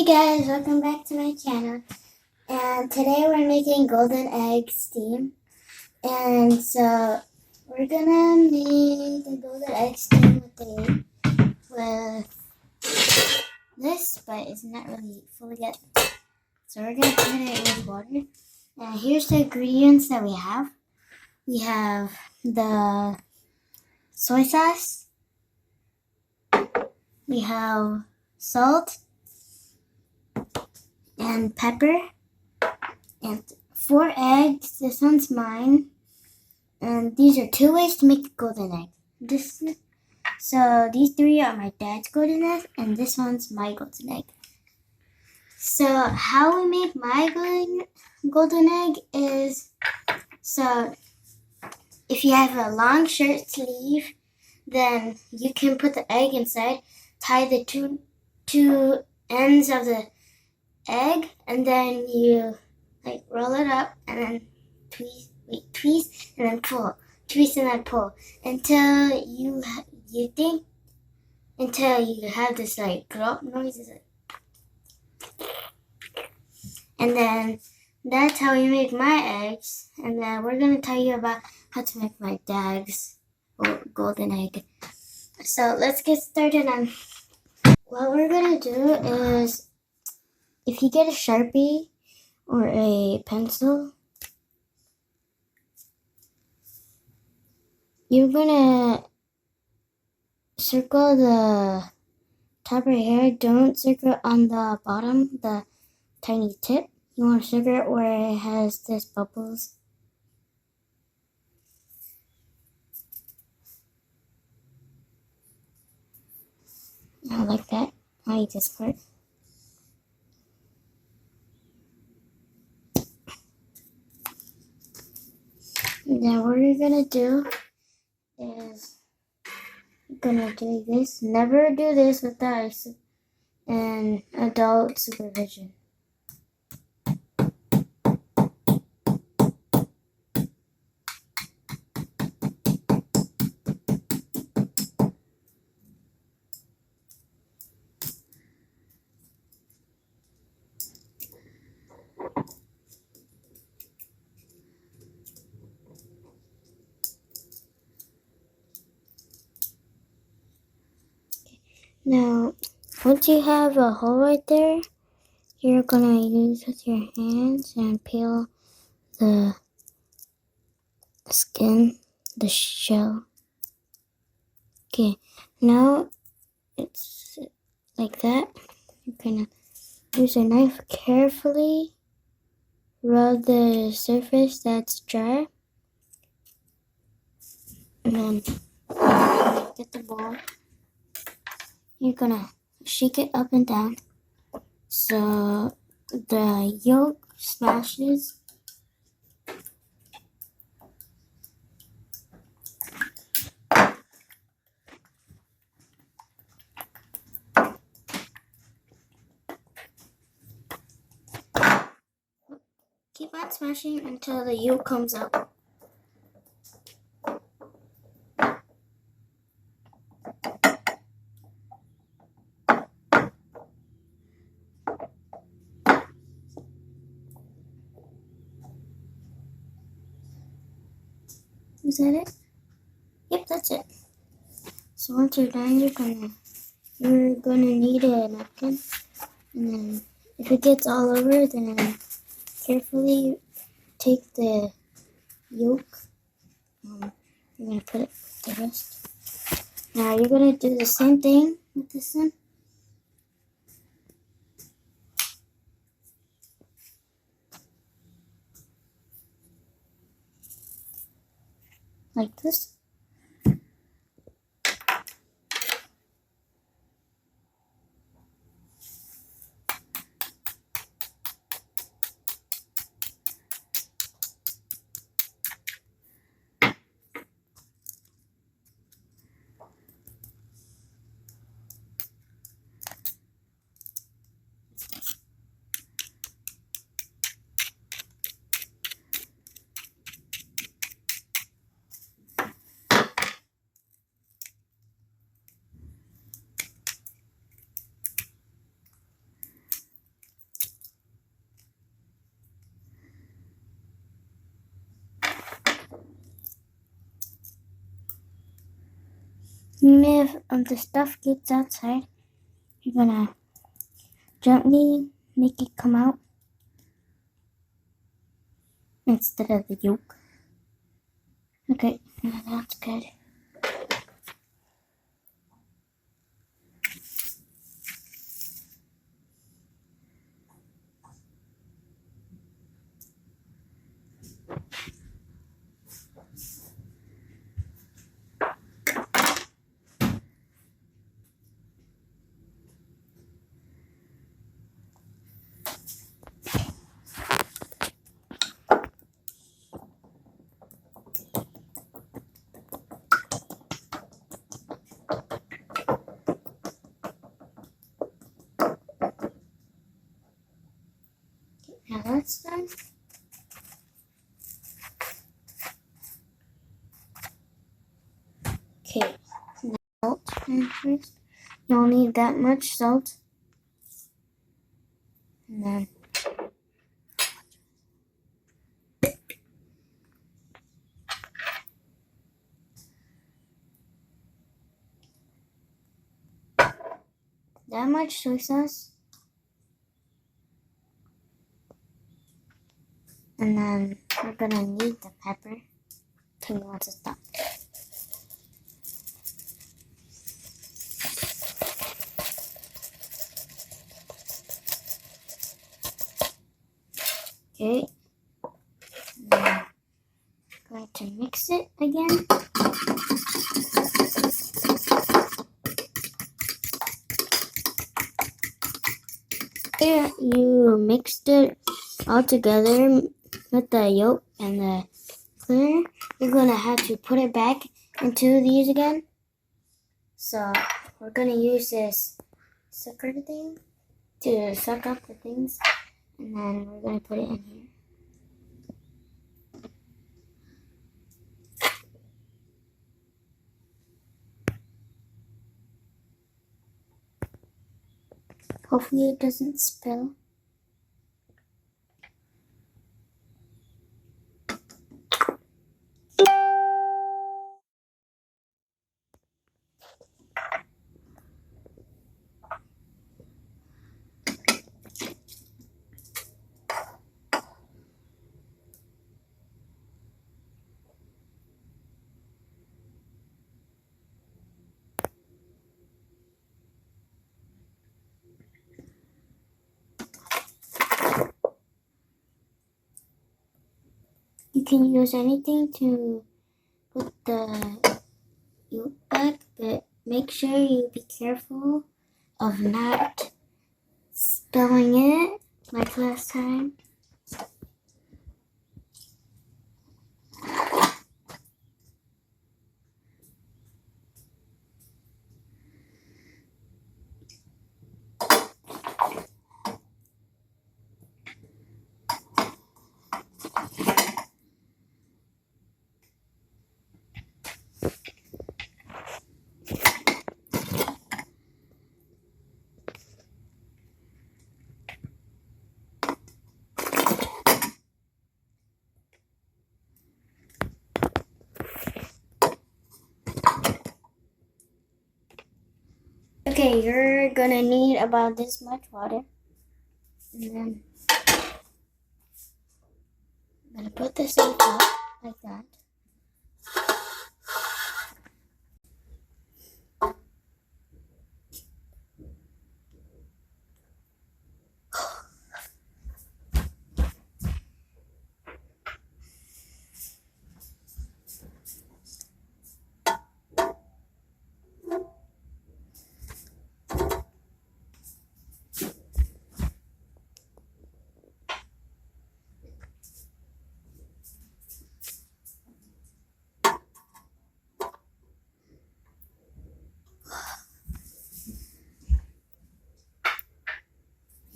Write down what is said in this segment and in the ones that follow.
Hey guys, welcome back to my channel. And today we're making golden egg steam. And so we're gonna make a golden egg steam with this, but it's not really fully yet. So we're gonna put it with water. And here's the ingredients that we have. We have the soy sauce. We have salt and pepper and 4 eggs. This one's mine, and these are 2 ways to make a golden egg. So these 3 are my dad's golden egg, and this one's my golden egg. So how we make my golden egg is, so if you have a long shirt sleeve, then you can put the egg inside, tie the two ends of the egg, and then you roll it up and then twist and then pull, twist and then pull until you have this drop noise, and then that's how we make my eggs. And then we're gonna tell you about how to make my dad's golden egg. So let's get started on what we're gonna do. Is if you get a Sharpie or a pencil, you're gonna circle the top right here. Don't circle on the bottom, the tiny tip. You want to circle it where it has this bubbles. I like that. I like this part. And then what we're gonna do is do this. Never do this without an adult supervision. Now, once you have a hole right there, you're gonna use with your hands and peel the skin, the shell. Okay, now it's like that. You're gonna use a knife, carefully rub the surface that's dry, and then get the bowl. You're gonna shake it up and down so the yolk smashes. Keep on smashing until the yolk comes out. Is that it? Yep, that's it. So once you're done, you're gonna need a napkin, and then if it gets all over, then carefully take the yolk. You're gonna put it with the rest. Now you're gonna do the same thing with this one. Like this. Even if the stuff gets outside, you're gonna gently make it come out instead of the yolk. Okay, now that's good. Now that's done. Okay, now salt first. You don't need that much salt. And then that much soy sauce. And then we're gonna need the pepper. Tell me when to stop. Okay. Now I'm going to mix it again. Here you mixed it all together with the yolk and the clear. You're gonna have to put it back into these again. So we're gonna use this sucker thing to suck up the things, and then we're gonna put it in here. Hopefully it doesn't spill. You can use anything to put the yolk back, but make sure you be careful of not spilling it like last time. Okay, you're gonna need about this much water. And then I'm gonna put this on top like that.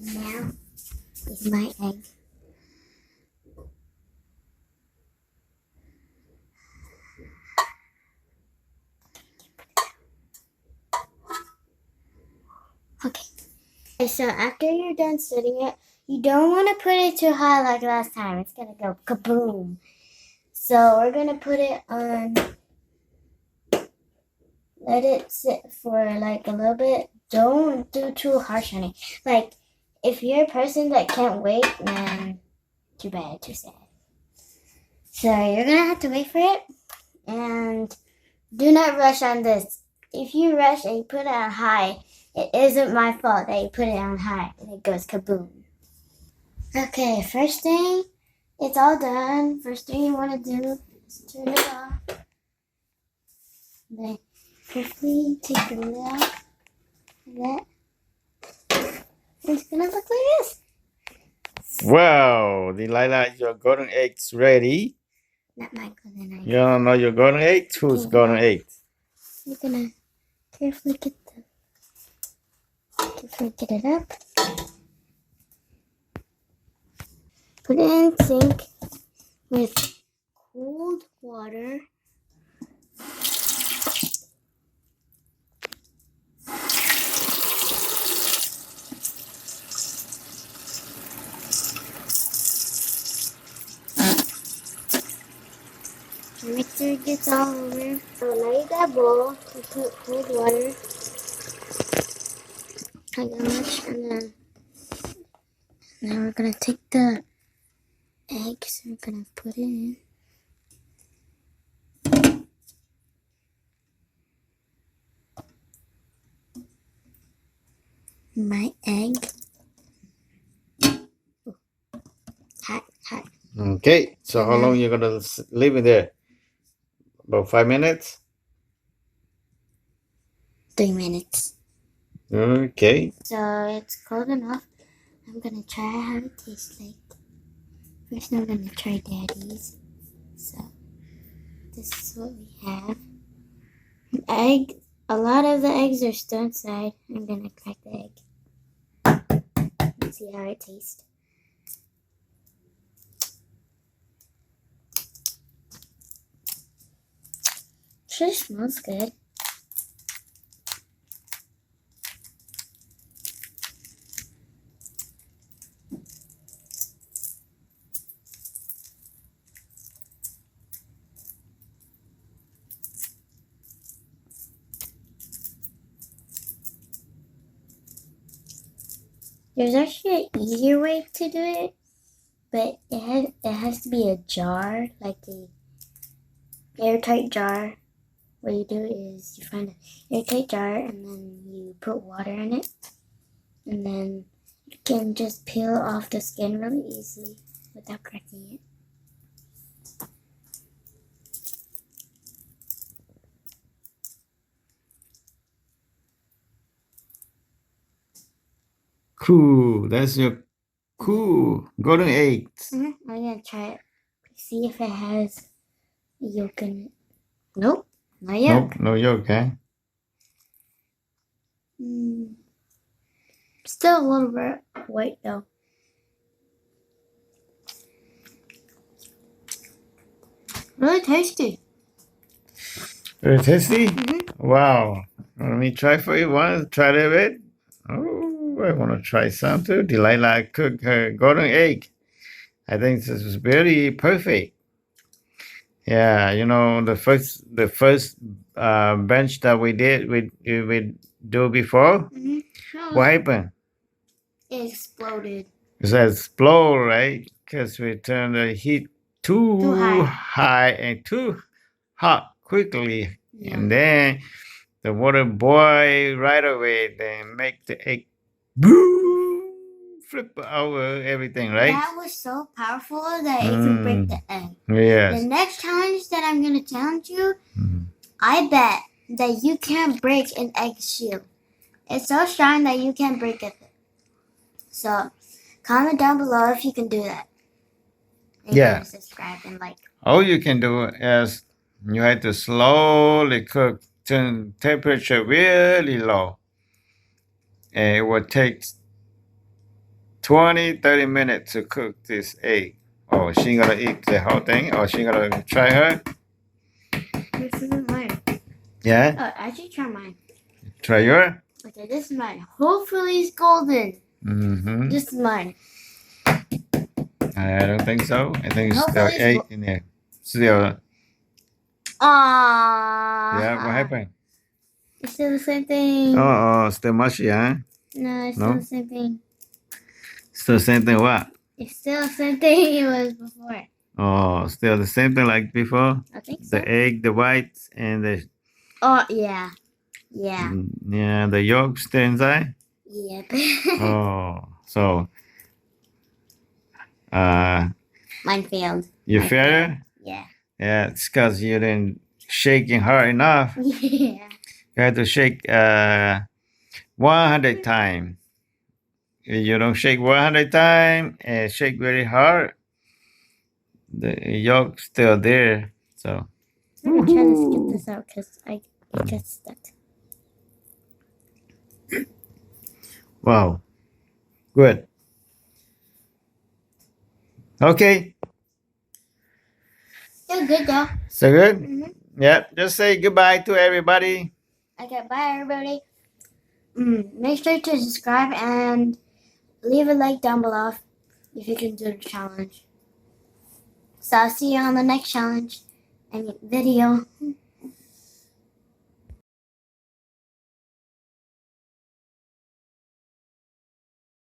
Now is my egg. Okay, so after you're done setting it, you don't want to put it too high like last time. It's gonna go kaboom. So we're gonna put it on let it sit for like a little bit. Don't do too harsh on it. Like, if you're a person that can't wait, then too bad, too sad. So you're gonna have to wait for it, and do not rush on this. If you rush and you put it on high, it isn't my fault that you put it on high and it goes kaboom. Okay, first thing, it's all done. First thing you want to do is turn it off. Then carefully take the lid off. Like that. It's gonna look like this. Wow, Delilah, your golden eggs ready. Not my golden egg. You don't know your golden eggs? Who's golden eggs? You're gonna carefully get it up. Put it in sink with cold water. Make sure it gets all over. So now you got a bowl. You put cold water. Like that much, and then now we're gonna take the eggs and we're gonna put it in. My egg. Ooh. Hot. Okay, so how long you gonna leave it there? About 5 minutes? 3 minutes. Okay. So it's cold enough. I'm gonna try how it tastes like. First I'm gonna try Daddy's. So this is what we have. An egg. A lot of the eggs are still inside. I'm gonna crack the egg. Let's see how it tastes. Sure smells good. There's actually an easier way to do it, but it has to be a jar, like a airtight jar. What you do is you find an airtight jar and then you put water in it, and then you can just peel off the skin really easily without cracking it. Cool. That's your cool golden eggs. I'm gonna try it. See if it has yolk in it. Nope, no yolk. Nope, no yolk, eh? Still a little bit white though. Really tasty. Very tasty? Mm-hmm. Wow. Let me try for you. Want to try it a bit? Oh, I want to try some too. Delilah cooked her golden egg. I think this is very perfect. Yeah, you know, the first bench that we did, we do before. Mm-hmm. What happened? It exploded. It explode, right? Because we turned the heat too high and too hot quickly. Yeah. And then the water boil right away, then make the egg boom, flip over everything, right? That was so powerful that it could break the egg. Yes. The next challenge that I'm going to challenge you, I bet that you can't break an egg shell. It's so strong that you can't break it. So, comment down below if you can do that. And Yeah. Subscribe and like. All you can do is you have to slowly cook, turn temperature really low. And it will take 20-30 minutes to cook this egg. Oh, she gonna eat the whole thing? Or she gonna try her? This isn't mine. Yeah? Oh, actually try mine. Try your? Okay, this is mine. Hopefully it's golden. Mm-hmm. This is mine. I don't think so. I think it's Hopefully still egg in there. Still. Aww. Yeah, what happened? It's still the same thing. Oh, still mushy, huh? No, it's No? still the same thing. Still the same thing what? It's still the same thing it was before. Oh, still the same thing like before? I think so. The egg, the whites, and the Oh, yeah. Yeah. yeah, the yolk still inside? Yep. Oh, so uh Mine failed. you Mine failed? Yeah. Yeah, it's because you didn't shaking hard enough. Yeah. You have to shake 100 times. If you don't shake 100 times and shake very hard, the yolk still there. So I'm gonna try to skip this out because it gets stuck. wow, good. Okay, Still good though. so good. Mm-hmm. Yeah, just say goodbye to everybody. Okay, bye everybody. Make sure to subscribe and leave a like down below if you can do the challenge. So I'll see you on the next challenge and video.